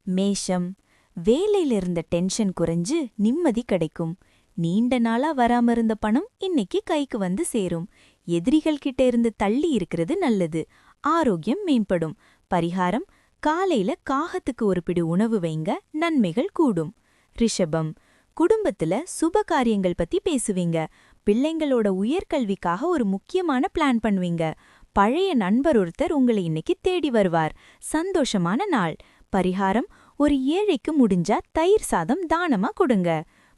மேஷம், வேலையில இருந்த டென்ஷன் குறைஞ்சு நிம்மதி கிடைக்கும். நீண்ட நாளா வராம இருந்த பணம் இன்னைக்கு கைக்கு வந்து சேரும். எதிரிகள் கிட்ட இருந்து தள்ளி இருக்கிறது நல்லது. ஆரோக்கியம் மேம்படும். பரிகாரம்: காலையில காகத்துக்கு ஒரு பிடி உணவு வைங்க, நன்மைகள் கூடும். ரிஷபம், குடும்பத்துல சுப காரியங்கள் பத்தி பேசுவீங்க. பிள்ளைங்களோட உயர்கல்விக்காக ஒரு முக்கியமான பிளான் பண்ணுவீங்க. பழைய நண்பர் ஒருத்தர் உங்களை இன்னைக்கு தேடி வருவார். சந்தோஷமான நாள். பரிகாரம்: ஒரு ஏழைக்கு முடிஞ்சா தயிர் சாதம் தானமா கொடுங்க.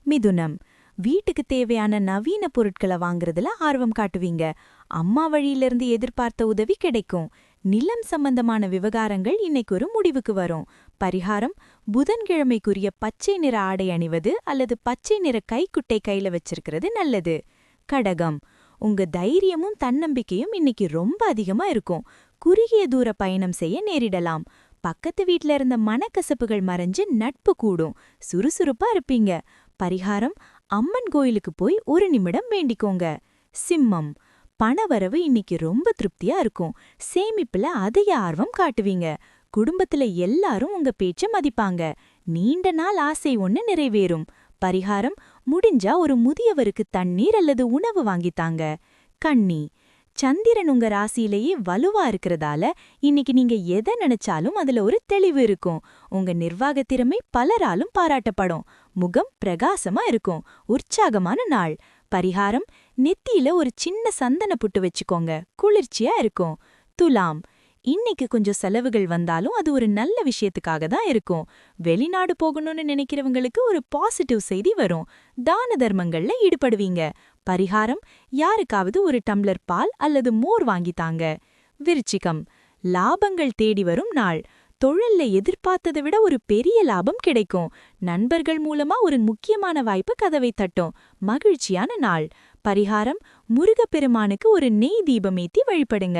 மிதுனம், வீட்டுக்கு தேவையான நவீன பொருட்களை வாங்குறதுல ஆர்வம் காட்டுவீங்க. அம்மா வழியிலிருந்து எதிர்பார்த்த உதவி கிடைக்கும். நிலம் சம்பந்தமான விவகாரங்கள் இன்னைக்கு ஒரு முடிவுக்கு வரும். பரிகாரம்: புதன்கிழமைக்குரிய பச்சை நிற ஆடை அணிவது அல்லது பச்சை நிற கைக்குட்டை கையில வச்சிருக்கிறது நல்லது. கடகம், உங்க தைரியமும் தன்னம்பிக்கையும் இன்னைக்கு ரொம்ப அதிகமா இருக்கும். குறுகிய தூர பயணம் செய்ய நேரிடலாம். பக்கத்து வீட்ல இருந்த மனக்கசப்புகள் மறைஞ்சு நட்பு கூடும். சுறுசுறுப்பா இருப்பீங்க. பரிகாரம்: அம்மன் கோயிலுக்கு போய் ஒரு நிமிடம் வேண்டிக்கோங்க. சிம்மம், பணவரவு இன்னைக்கு ரொம்ப திருப்தியா இருக்கும். சேமிப்புல அதிக ஆர்வம் காட்டுவீங்க. குடும்பத்துல எல்லாரும் உங்க பேச்ச மதிப்பாங்க. நீண்ட நாள் ஆசை ஒண்ணு நிறைவேறும். பரிகாரம்: முடிஞ்சா ஒரு முதியவருக்கு தண்ணீர் அல்லது உணவு வாங்கித்தாங்க. கன்னி, சந்திரன் உங்க ராசியிலேயே வலுவா இருக்கிறதால இன்னைக்கு நீங்க எதை நினைச்சாலும் அதுல ஒரு தெளிவு இருக்கும். உங்க நிர்வாக திறமை பலராலும் பாராட்டப்படும். முகம் பிரகாசமா இருக்கும். உற்சாகமான நாள். பரிகாரம்: நெத்தியில ஒரு சின்ன சந்தன புட்டு வச்சுக்கோங்க. குளிர்ச்சியா இருக்கும். துலாம், இன்னைக்கு கொஞ்சம் செலவுகள் வந்தாலும் அது ஒரு நல்ல விஷயத்துக்காக தான் இருக்கும். வெளிநாடு போகணும்னு நினைக்கிறவங்களுக்கு ஒரு பாசிட்டிவ் செய்தி வரும். தான தர்மங்கள்ல ஈடுபடுவீங்க. பரிகாரம்: யாருக்காவது ஒரு டம்ளர் பால் அல்லது மோர் வாங்கித்தாங்க. விருச்சிகம், லாபங்கள் தேடி வரும் நாள். தொழில்ல எதிர்பார்த்ததை விட ஒரு பெரிய லாபம் கிடைக்கும். நண்பர்கள் மூலமா ஒரு முக்கியமான வாய்ப்பு கதவை தட்டும். மகிழ்ச்சியான நாள். பரிகாரம்: முருகப்பெருமானுக்கு ஒரு நெய் தீபமேத்தி வழிபடுங்க.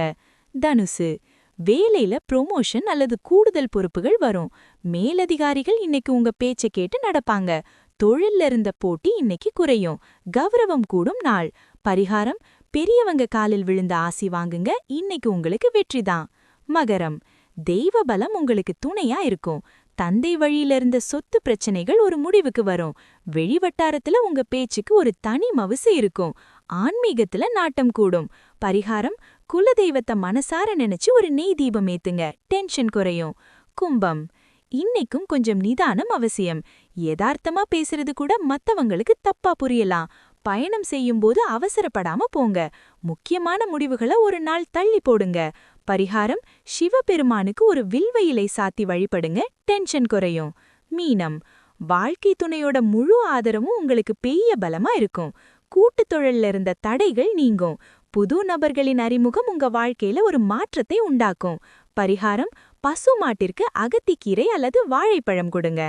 தனுசு, வேலையில ப்ரொமோஷன் அல்லது கூடுதல் பொறுப்புகள் வரும். மேலதிகாரிகள் இன்னைக்கு உங்க பேச்சை கேட்டு நடப்பாங்க. தொழில்ல இருந்த போட்டி இன்னைக்கு குறையும். கௌரவம் கூடும் நாள். பரிகாரம்: பெரியவங்க காலில் விழுந்த ஆசி வாங்குங்க. இன்னைக்கு உங்களுக்கு வெற்றிதான். மகரம், தெய்வ பலம் உங்களுக்கு துணையா இருக்கும். தந்தை வழியில இருந்த சொத்து பிரச்சனைகள் ஒரு முடிவுக்கு வரும். வெளிவட்டாரத்துல உங்க பேச்சுக்கு ஒரு தனி மவுசு இருக்கும். ஆன்மீகத்துல நாட்டம் கூடும். பரிகாரம்: குலதெய்வத்தை மனசார நினைச்சு ஒரு நெய் தீபம் ஏத்துங்க. டென்ஷன் குறையும். கும்பம், இன்னைக்கும் கொஞ்சம் நிதானம் அவசியம். யதார்த்தமா பேசுறது கூட மத்தவங்களுக்கு தப்பா புரியலாம். பயணம் செய்யும்போது அவசரப்படாம போங்க. முக்கியமான முடிவுகளை ஒரு நாள் தள்ளி போடுங்க. பரிகாரம்: சிவபெருமானுக்கு ஒரு வில்வ இலை சாத்தி வழிபடுங்க. டென்ஷன் குறையும். மீனம், வாழ்க்கை துணையோட முழு ஆதரவும் உங்களுக்கு பெரிய பலமா இருக்கும். கூட்டுத் தொழில்ல இருந்த தடைகள் நீங்கும். புது நபர்களின் அறிமுகம் உங்க வாழ்க்கையில ஒரு மாற்றத்தை உண்டாக்கும். பரிகாரம்: பசு மாட்டிற்கு அகத்திக்கீரை அல்லது வாழைப்பழம் கொடுங்க.